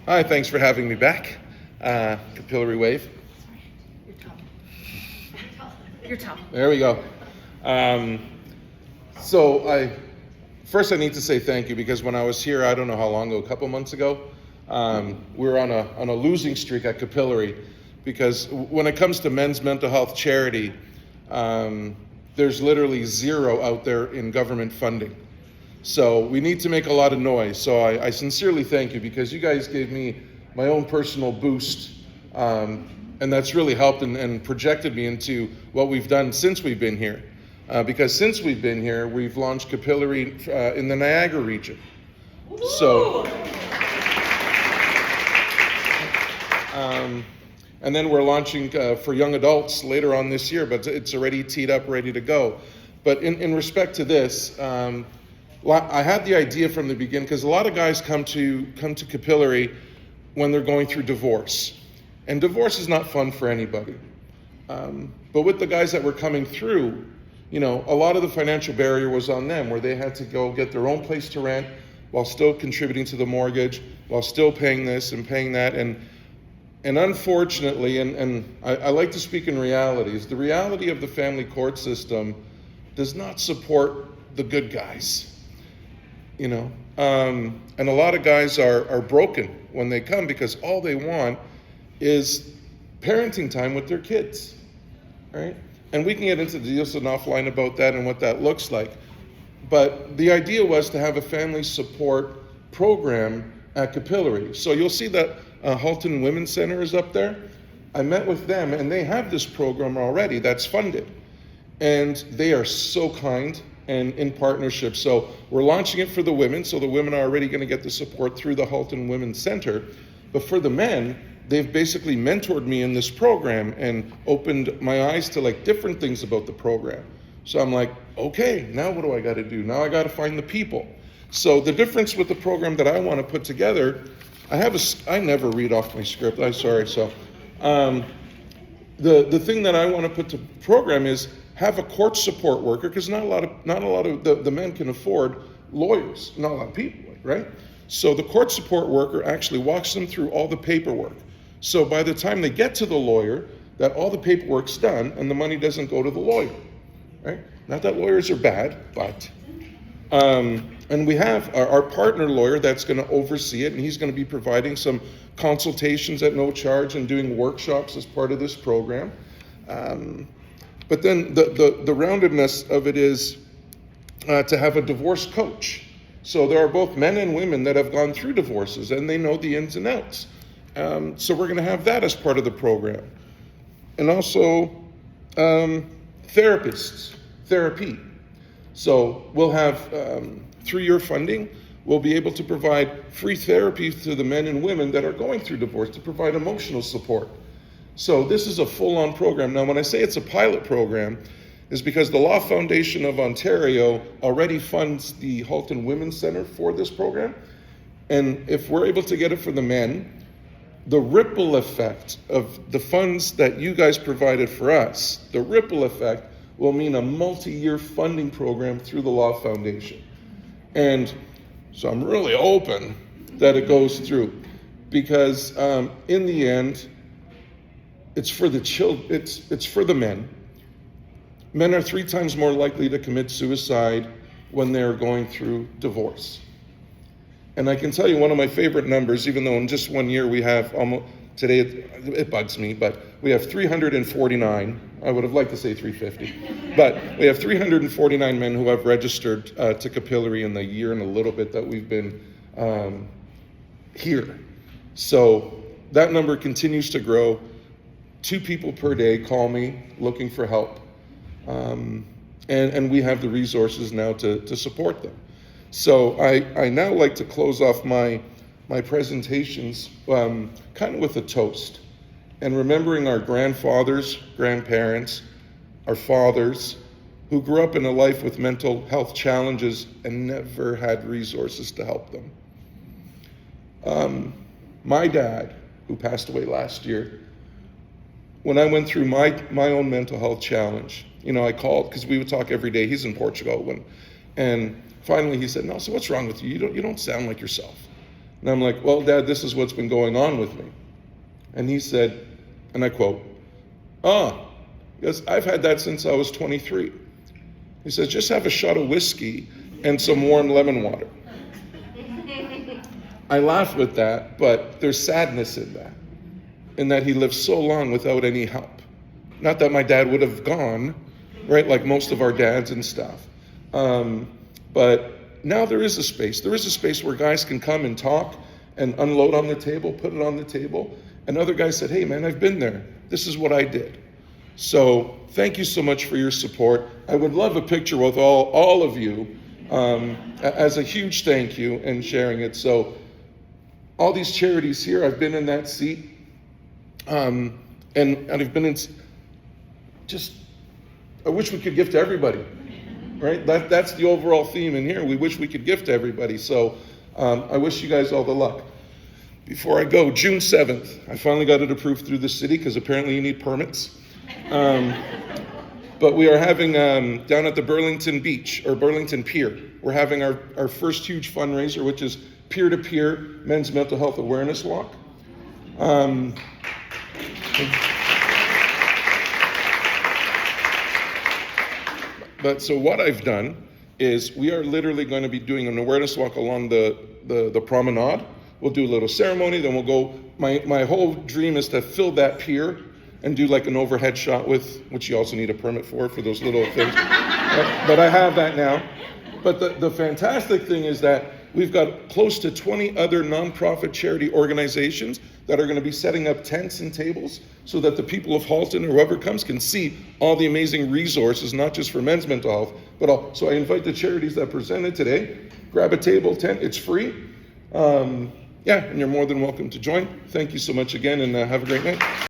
Hi, thanks for having me back. Capillary Wave. You're tall. There we go. First I need to say thank you, because when I was here, I don't know how long ago, a couple months ago, we were on a losing streak at Capillary, because when it comes to men's mental health charity, there's literally zero out there in government funding. So we need to make a lot of noise. So I sincerely thank you, because you guys gave me my own personal boost, and that's really helped and projected me into what we've done since we've been here. Because since we've been here, we've launched Capillary in the Niagara region. So, and then we're launching for young adults later on this year, but it's already teed up, ready to go. But in respect to this, I had the idea from the beginning, because a lot of guys come to Capillary when they're going through divorce. And divorce is not fun for anybody. But with the guys that were coming through, a lot of the financial barrier was on them, where they had to go get their own place to rent while still contributing to the mortgage, while still paying this and paying that. And unfortunately, and I like to speak in realities, the reality of the family court system does not support the good guys. And a lot of guys are broken when they come, because all they want is parenting time with their kids, right? And we can get into the deals offline about that and what that looks like. But the idea was to have a family support program at Capillary. So you'll see that Halton Women's Center is up there. I met with them, and they have this program already that's funded. And they are so kind and in partnership. So we're launching it for the women, so the women are already going to get the support through the Halton Women's Center. But for the men, they've basically mentored me in this program and opened my eyes to different things about the program. So I'm like, okay, now what do I got to do? Now I got to find the people. So the difference with the program that I want to put together, I never read off my script. I'm sorry. So the thing that I want to put to program is have a court support worker, because not a lot of the men can afford lawyers. Not a lot of people, right? So the court support worker actually walks them through all the paperwork. So by the time they get to the lawyer, that all the paperwork's done and the money doesn't go to the lawyer, right? Not that lawyers are bad, but and we have our partner lawyer that's going to oversee it, and he's going to be providing some consultations at no charge and doing workshops as part of this program. But then the roundedness of it is to have a divorce coach. So there are both men and women that have gone through divorces, and they know the ins and outs. So we're going to have that as part of the program. And also therapy. So we'll have, through your funding, we'll be able to provide free therapy to the men and women that are going through divorce, to provide emotional support. So this is a full-on program. Now, when I say it's a pilot program, is because the Law Foundation of Ontario already funds the Halton Women's Center for this program. And if we're able to get it for the men, the ripple effect of the funds that you guys provided for us, the ripple effect will mean a multi-year funding program through the Law Foundation. And so I'm really hoping that it goes through, because in the end, it's for the it's for the men. Men are 3 times more likely to commit suicide when they're going through divorce. And I can tell you one of my favorite numbers, even though in just 1 year we have today it bugs me, but we have 349, I would have liked to say 350, but we have 349 men who have registered to Capillary in the year and a little bit that we've been here. So that number continues to grow. 2 people per day call me looking for help. And we have the resources now to support them. So I now like to close off my presentations kind of with a toast, and remembering our grandfathers, grandparents, our fathers, who grew up in a life with mental health challenges and never had resources to help them. My dad, who passed away last year, when I went through my own mental health challenge, I called, because we would talk every day. He's in Portugal, and finally he said, "No, so what's wrong with you? You don't sound like yourself." And I'm like, well, Dad, this is what's been going on with me. And he said, and I quote, because I've had that since I was 23. He says, just have a shot of whiskey and some warm lemon water. I laugh with that, but there's sadness in that he lived so long without any help. Not that my dad would have gone, right, like most of our dads and stuff. But now there is a space. There is a space where guys can come and talk and unload on the table, put it on the table. And other guys said, hey, man, I've been there. This is what I did. So thank you so much for your support. I would love a picture with all of you as a huge thank you and sharing it. So all these charities here, I've been in that seat. And I've been in, just, I wish we could give to everybody, right? That's the overall theme in here. We wish we could give to everybody. So I wish you guys all the luck. Before I go, June 7th, I finally got it approved through the city because apparently you need permits. But we are having, down at the Burlington Beach, or Burlington Pier, we're having our first huge fundraiser, which is peer-to-peer men's mental health awareness walk. But so what I've done is we are literally going to be doing an awareness walk along the promenade. We'll do a little ceremony, then we'll go. My whole dream is to fill that pier and do like an overhead shot which you also need a permit for those little things. But I have that now. But the fantastic thing is that we've got close to 20 other nonprofit charity organizations that are going to be setting up tents and tables so that the people of Halton or whoever comes can see all the amazing resources, not just for men's mental health, but all. So I invite the charities that presented today, grab a table, tent, it's free. And you're more than welcome to join. Thank you so much again, and have a great night.